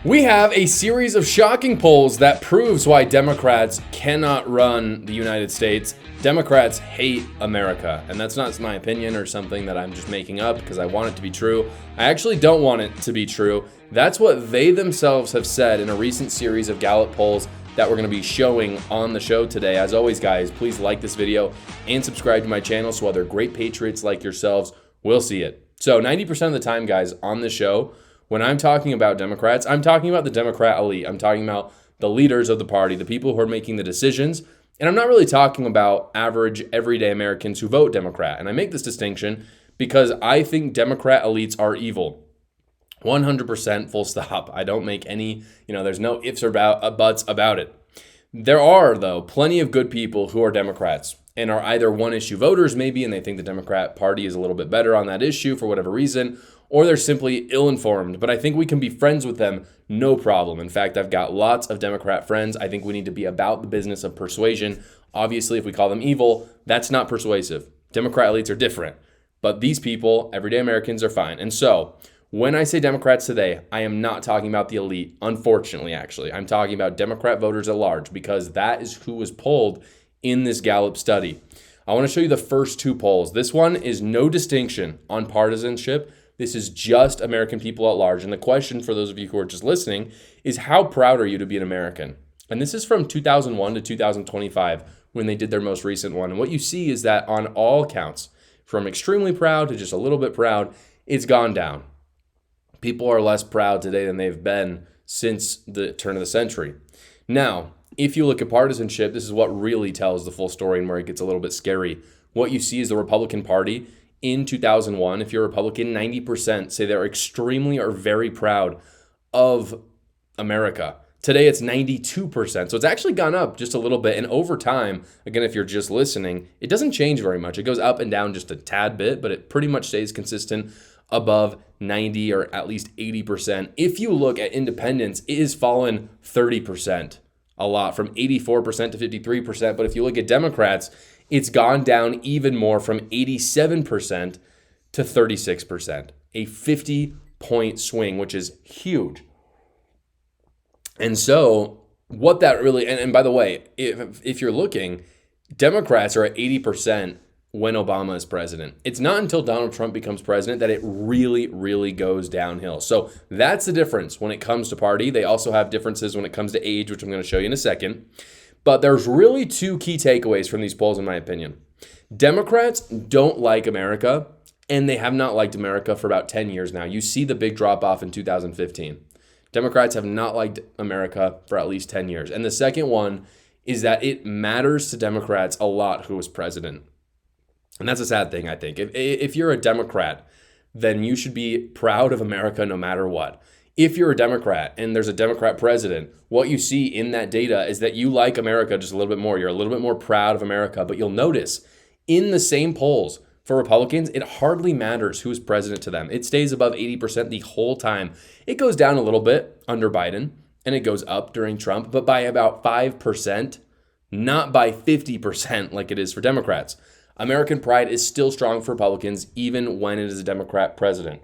We have a series of shocking polls that proves why Democrats cannot run the United States. Democrats hate America, and that's not my opinion or something that I'm just making up because I want it to be true. I actually don't want it to be true. That's what they themselves have said in a recent series of Gallup polls that we're going to be showing on the show today. As always, guys, please like this video and subscribe to my channel so other great patriots like yourselves will see it. So 90% of the time, guys, on the show, when I'm talking about Democrats, I'm talking about the Democrat elite. I'm talking about the leaders of the party, the people who are making the decisions. And I'm not really talking about average, everyday Americans who vote Democrat. And I make this distinction because I think Democrat elites are evil. 100% full stop. I don't make any, there's no ifs or buts about it. There are, though, plenty of good people who are Democrats and are either one-issue voters maybe, and they think the Democrat Party is a little bit better on that issue for whatever reason, or they're simply ill-informed. But I think we can be friends with them, no problem. In fact, I've got lots of Democrat friends. I think we need to be about the business of persuasion. Obviously, if we call them evil, that's not persuasive. Democrat elites are different. But these people, everyday Americans, are fine. And so, when I say Democrats today, I am not talking about the elite, unfortunately, actually. I'm talking about Democrat voters at large because that is who was polled in this Gallup study. I want to show you the first two polls. This one is no distinction on partisanship. This is just American people at large. And the question for those of you who are just listening is, how proud are you to be an American? And this is from 2001 to 2025 when they did their most recent one. And what you see is that on all counts, from extremely proud to just a little bit proud, it's gone down. People are less proud today than they've been since the turn of the century. Now, if you look at partisanship, this is what really tells the full story and where it gets a little bit scary. What you see is the Republican Party in 2001, if you're a Republican, 90% say they're extremely or very proud of America. Today, it's 92%. So it's actually gone up just a little bit. And over time, again, if you're just listening, it doesn't change very much. It goes up and down just a tad bit, but it pretty much stays consistent above 90 or at least 80%. If you look at independents, it has fallen 30%, a lot, from 84% to 53%. But if you look at Democrats, it's gone down even more from 87% to 36%, a 50-point swing, which is huge. And so what that really, and by the way, if you're looking, Democrats are at 80% when Obama is president. It's not until Donald Trump becomes president that it really, really goes downhill. So that's the difference when it comes to party. They also have differences when it comes to age, which I'm going to show you in a second. But there's really two key takeaways from these polls, in my opinion. Democrats don't like America, and they have not liked America for about 10 years now. You see the big drop-off in 2015. Democrats have not liked America for at least 10 years. And the second one is that it matters to Democrats a lot who is president. And that's a sad thing, I think. If you're a Democrat, then you should be proud of America no matter what. If you're a Democrat and there's a Democrat president, what you see in that data is that you like America just a little bit more. You're a little bit more proud of America. But you'll notice in the same polls for Republicans, it hardly matters who is president to them. It stays above 80% the whole time. It goes down a little bit under Biden and it goes up during Trump, but by about 5%, not by 50% like it is for Democrats. American pride is still strong for Republicans even when it is a Democrat president.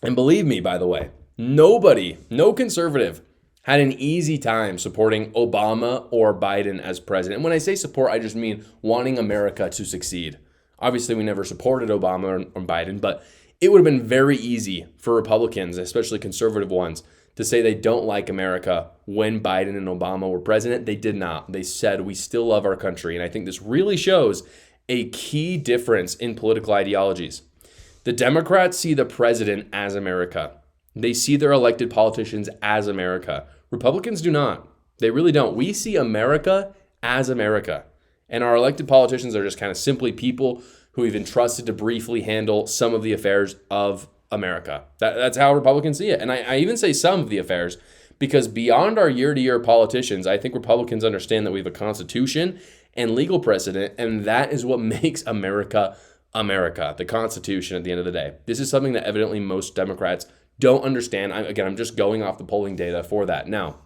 And believe me, by the way, no conservative had an easy time supporting Obama or Biden as president. And when I say support, I just mean wanting America to succeed. Obviously, we never supported Obama or Biden, but it would have been very easy for Republicans, especially conservative ones, to say they don't like America when Biden and Obama were president. They did not. They said, we still love our country. And I think this really shows a key difference in political ideologies. The Democrats see the president as America. They see their elected politicians as America. Republicans do not. They really don't. We see America as America. And our elected politicians are just kind of simply people who we've entrusted to briefly handle some of the affairs of America. That's how Republicans see it. And I even say some of the affairs because beyond our year-to-year politicians, I think Republicans understand that we have a constitution and legal precedent, and that is what makes America America, the Constitution at the end of the day. This is something that evidently most Democrats don't understand. I'm just going off the polling data for that. Now,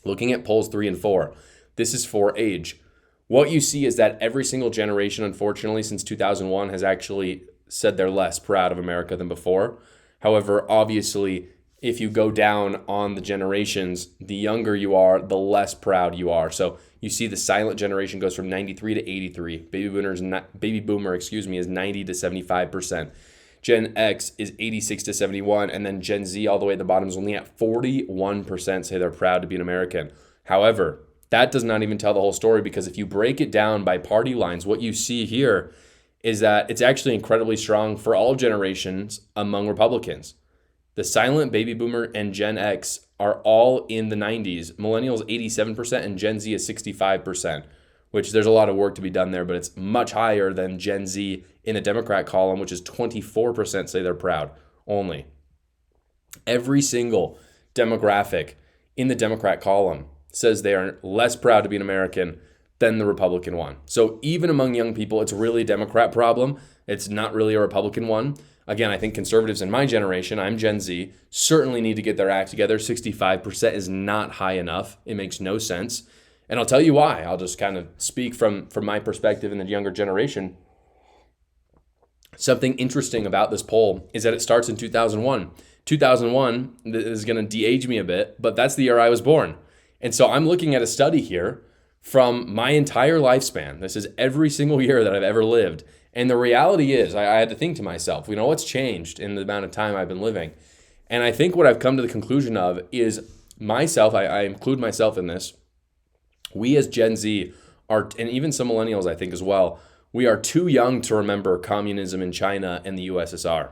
looking at polls 3 and 4, this is for age. What you see is that every single generation, unfortunately, since 2001 has actually said they're less proud of America than before. However, obviously, if you go down on the generations, the younger you are, the less proud you are. So you see the silent generation goes from 93 to 83. Baby boomer, is 90 to 75%. Gen X is 86 to 71, and then Gen Z all the way at the bottom is only at 41% say they're proud to be an American. However, that does not even tell the whole story, because if you break it down by party lines, what you see here is that it's actually incredibly strong for all generations among Republicans. The silent baby boomer and Gen X are all in the 90s. Millennials 87% and Gen Z is 65%, which there's a lot of work to be done there, but it's much higher than Gen Z in the Democrat column, which is 24% say they're proud only. Every single demographic in the Democrat column says they are less proud to be an American than the Republican one. So even among young people, it's really a Democrat problem. It's not really a Republican one. Again, I think conservatives in my generation, I'm Gen Z, certainly need to get their act together. 65% is not high enough. It makes no sense. And I'll tell you why. I'll just kind of speak from my perspective in the younger generation. Something interesting about this poll is that it starts in 2001. 2001 is going to de-age me a bit, but that's the year I was born. And so I'm looking at a study here from my entire lifespan. This is every single year that I've ever lived. And the reality is, I had to think to myself, what's changed in the amount of time I've been living? And I think what I've come to the conclusion of is myself, I include myself in this, we as Gen Z are, and even some millennials I think as well, we are too young to remember communism in China and the USSR.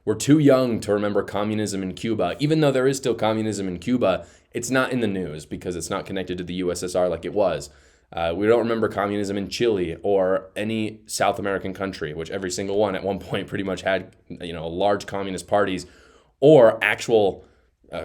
We're too young to remember communism in Cuba. Even though there is still communism in Cuba, it's not in the news because it's not connected to the USSR like it was. We don't remember communism in Chile or any South American country, which every single one at one point pretty much had, large communist parties or actual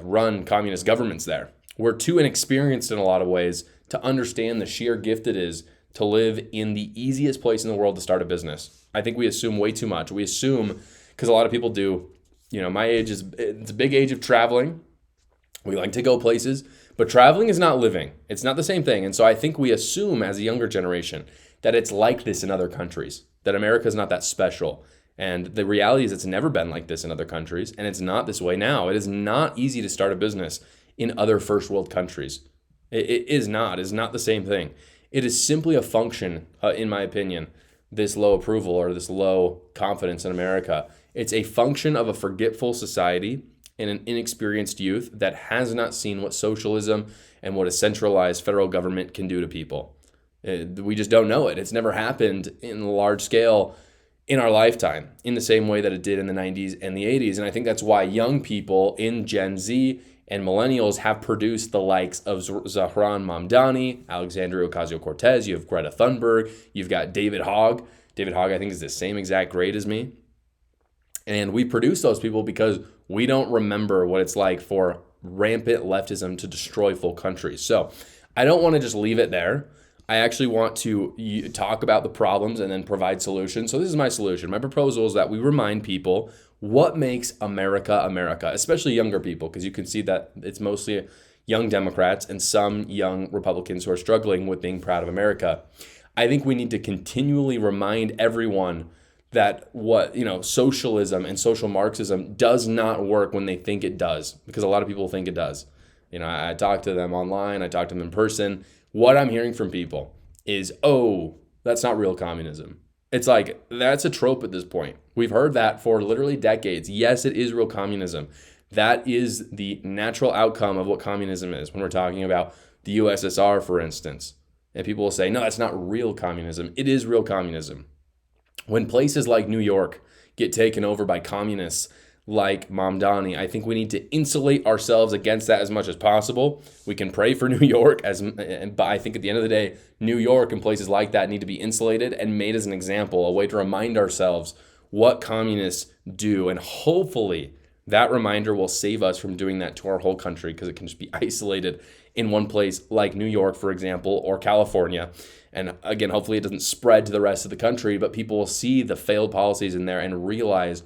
run communist governments there. We're too inexperienced in a lot of ways to understand the sheer gift it is to live in the easiest place in the world to start a business. I think we assume way too much. We assume, because a lot of people do, my age it's a big age of traveling. We like to go places, but traveling is not living. It's not the same thing. And so I think we assume as a younger generation that it's like this in other countries, that America is not that special. And the reality is it's never been like this in other countries, and it's not this way now. It is not easy to start a business in other first world countries. It is not. It's not the same thing. It is simply a function, in my opinion, this low approval or this low confidence in America. It's a function of a forgetful society and an inexperienced youth that has not seen what socialism and what a centralized federal government can do to people. We just don't know it. It's never happened in large scale in our lifetime in the same way that it did in the 90s and the 80s. And I think that's why young people in Gen Z and millennials have produced the likes of Zohran Mamdani, Alexandria Ocasio-Cortez. You have Greta Thunberg. You've got David Hogg. David Hogg, I think, is the same exact grade as me. And we produce those people because we don't remember what it's like for rampant leftism to destroy full countries. So I don't want to just leave it there. I actually want to talk about the problems and then provide solutions. So this is my solution. My proposal is that we remind people what makes America America, especially younger people, because you can see that it's mostly young Democrats and some young Republicans who are struggling with being proud of America. I think we need to continually remind everyone that socialism and social Marxism does not work when they think it does, because a lot of people think it does. I talk to them online, I talk to them in person. What I'm hearing from people is, that's not real communism. It's like, that's a trope at this point. We've heard that for literally decades. Yes, it is real communism. That is the natural outcome of what communism is. When we're talking about the USSR, for instance, and people will say, no, that's not real communism. It is real communism. When places like New York get taken over by communists like Mamdani, I think we need to insulate ourselves against that as much as possible. We can pray for New York, but I think at the end of the day, New York and places like that need to be insulated and made as an example, a way to remind ourselves what communists do. And hopefully that reminder will save us from doing that to our whole country, because it can just be isolated in one place like New York, for example, or California. And again, hopefully it doesn't spread to the rest of the country, but people will see the failed policies in there and realize,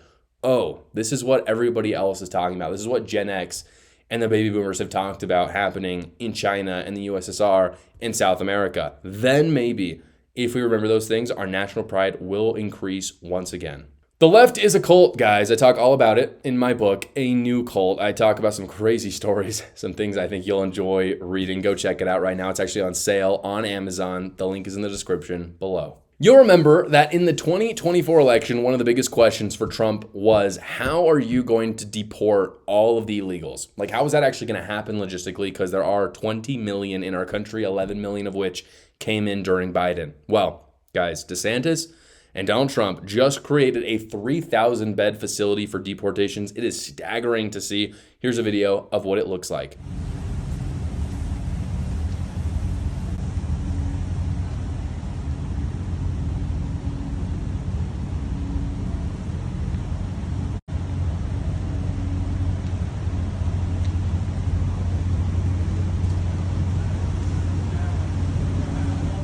this is what everybody else is talking about. This is what Gen X and the baby boomers have talked about happening in China and the USSR and South America. Then maybe, if we remember those things, our national pride will increase once again. The left is a cult, guys. I talk all about it in my book, A New Cult. I talk about some crazy stories, some things I think you'll enjoy reading. Go check it out right now. It's actually on sale on Amazon. The link is in the description below. You'll remember that in the 2024 election, one of the biggest questions for Trump was, how are you going to deport all of the illegals? Like, how is that actually going to happen logistically? Because there are 20 million in our country, 11 million of which came in during Biden. Well, guys, DeSantis and Donald Trump just created a 3,000 bed facility for deportations. It is staggering to see. Here's a video of what it looks like.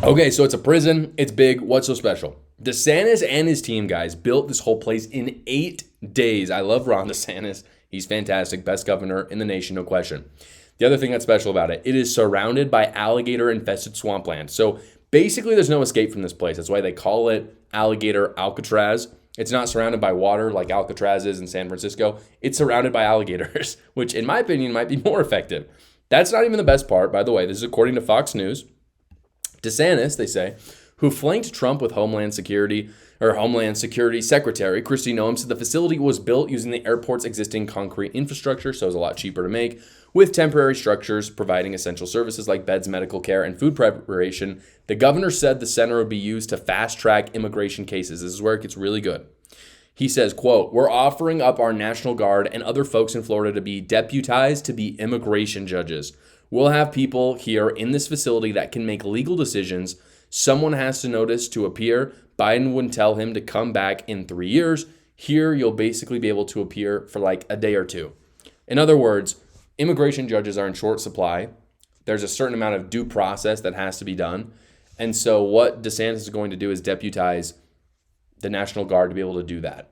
Okay, so it's a prison. It's big. What's so special? DeSantis and his team, guys, built this whole place in 8 days. I love Ron DeSantis. He's fantastic. Best governor in the nation, no question. The other thing that's special about it, it is surrounded by alligator-infested swampland. So basically, there's no escape from this place. That's why they call it Alligator Alcatraz. It's not surrounded by water like Alcatraz is in San Francisco. It's surrounded by alligators, which in my opinion might be more effective. That's not even the best part, by the way. This is according to Fox News. DeSantis, they say, who flanked Trump with Homeland Security Secretary Kristi Noem, said the facility was built using the airport's existing concrete infrastructure, so it's a lot cheaper to make, with temporary structures providing essential services like beds, medical care, and food preparation. The governor said the center would be used to fast-track immigration cases. This is where it gets really good. He says, quote, "We're offering up our National Guard and other folks in Florida to be deputized to be immigration judges. We'll have people here in this facility that can make legal decisions. Someone has to notice to appear. Biden wouldn't tell him to come back in 3 years. Here, you'll basically be able to appear for like a day or two." In other words, immigration judges are in short supply. There's a certain amount of due process that has to be done. And so what DeSantis is going to do is deputize the National Guard to be able to do that.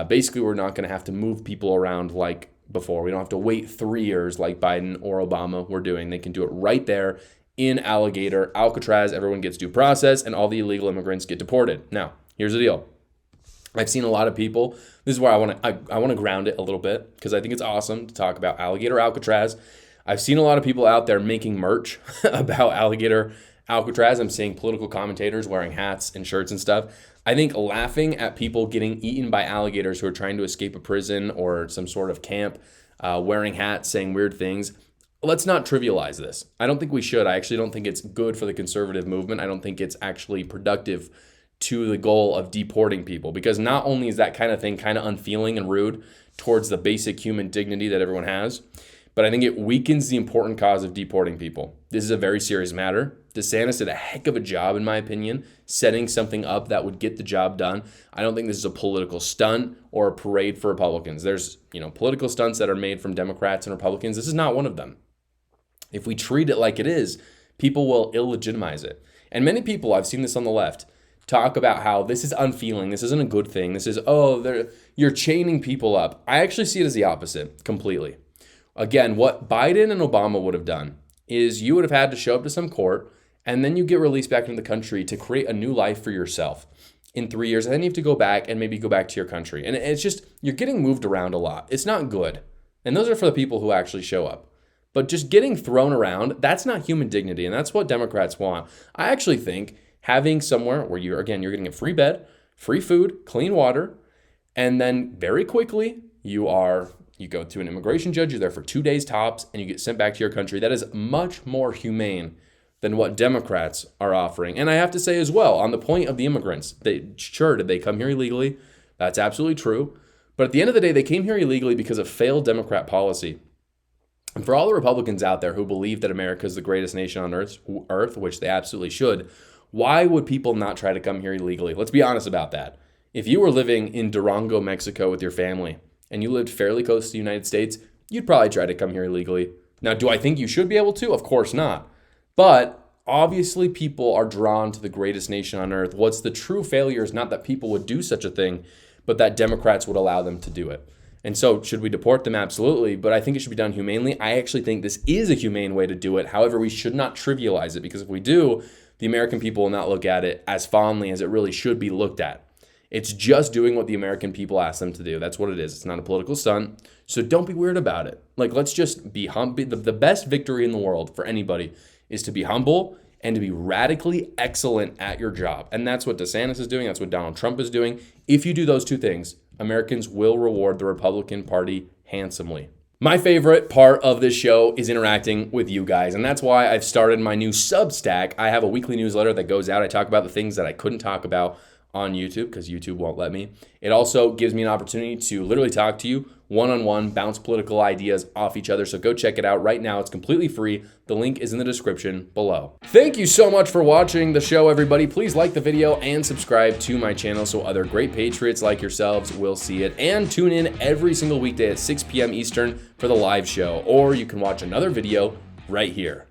Basically, we're not going to have to move people around like before. We don't have to wait 3 years like Biden or Obama were doing. They can do it right there in Alligator Alcatraz. Everyone gets due process and all the illegal immigrants get deported. Now, here's the deal. I've seen a lot of people. This is where I want to ground it a little bit because I think it's awesome to talk about Alligator Alcatraz. I've seen a lot of people out there making merch about Alligator Alcatraz. I'm seeing political commentators wearing hats and shirts and stuff. I think laughing at people getting eaten by alligators who are trying to escape a prison or some sort of camp, wearing hats, saying weird things. Let's not trivialize this. I don't think we should. I actually don't think it's good for the conservative movement. I don't think it's actually productive to the goal of deporting people, because not only is that kind of thing kind of unfeeling and rude towards the basic human dignity that everyone has, but I think it weakens the important cause of deporting people. This is a very serious matter. DeSantis did a heck of a job, in my opinion, setting something up that would get the job done. I don't think this is a political stunt or a parade for Republicans. There's, political stunts that are made from Democrats and Republicans. This is not one of them. If we treat it like it is, people will illegitimize it. And many people, I've seen this on the left, talk about how this is unfeeling. This isn't a good thing. This is, you're chaining people up. I actually see it as the opposite completely. Again, what Biden and Obama would have done is you would have had to show up to some court and then you get released back into the country to create a new life for yourself in 3 years. And then you have to go back and maybe go back to your country. And it's just, you're getting moved around a lot. It's not good. And those are for the people who actually show up. But just getting thrown around, that's not human dignity. And that's what Democrats want. I actually think having somewhere where you're getting a free bed, free food, clean water, and then very quickly you go to an immigration judge, you're there for 2 days tops, and you get sent back to your country. That is much more humane than what Democrats are offering. And I have to say as well, on the point of the immigrants, did they come here illegally? That's absolutely true. But at the end of the day, they came here illegally because of failed Democrat policy. And for all the Republicans out there who believe that America is the greatest nation on earth, which they absolutely should, why would people not try to come here illegally? Let's be honest about that. If you were living in Durango, Mexico with your family, and you lived fairly close to the United States, you'd probably try to come here illegally. Now, do I think you should be able to? Of course not. But obviously people are drawn to the greatest nation on earth. What's the true failure is not that people would do such a thing, but that Democrats would allow them to do it. And so should we deport them? Absolutely. But I think it should be done humanely. I actually think this is a humane way to do it. However, we should not trivialize it, because if we do, the American people will not look at it as fondly as it really should be looked at. It's just doing what the American people ask them to do. That's what it is. It's not a political stunt. So don't be weird about it. Like, let's just be humble. The best victory in the world for anybody is to be humble and to be radically excellent at your job. And that's what DeSantis is doing. That's what Donald Trump is doing. If you do those two things, Americans will reward the Republican Party handsomely. My favorite part of this show is interacting with you guys, and that's why I've started my new Substack. I have a weekly newsletter that goes out. I talk about the things that I couldn't talk about on YouTube because YouTube won't let me. It also gives me an opportunity to literally talk to you one-on-one, bounce political ideas off each other. So go check it out right now. It's completely free. The link is in the description below. Thank you so much for watching the show, everybody. Please like the video and subscribe to my channel so other great patriots like yourselves will see it. And tune in every single weekday at 6 p.m. Eastern for the live show, or you can watch another video right here.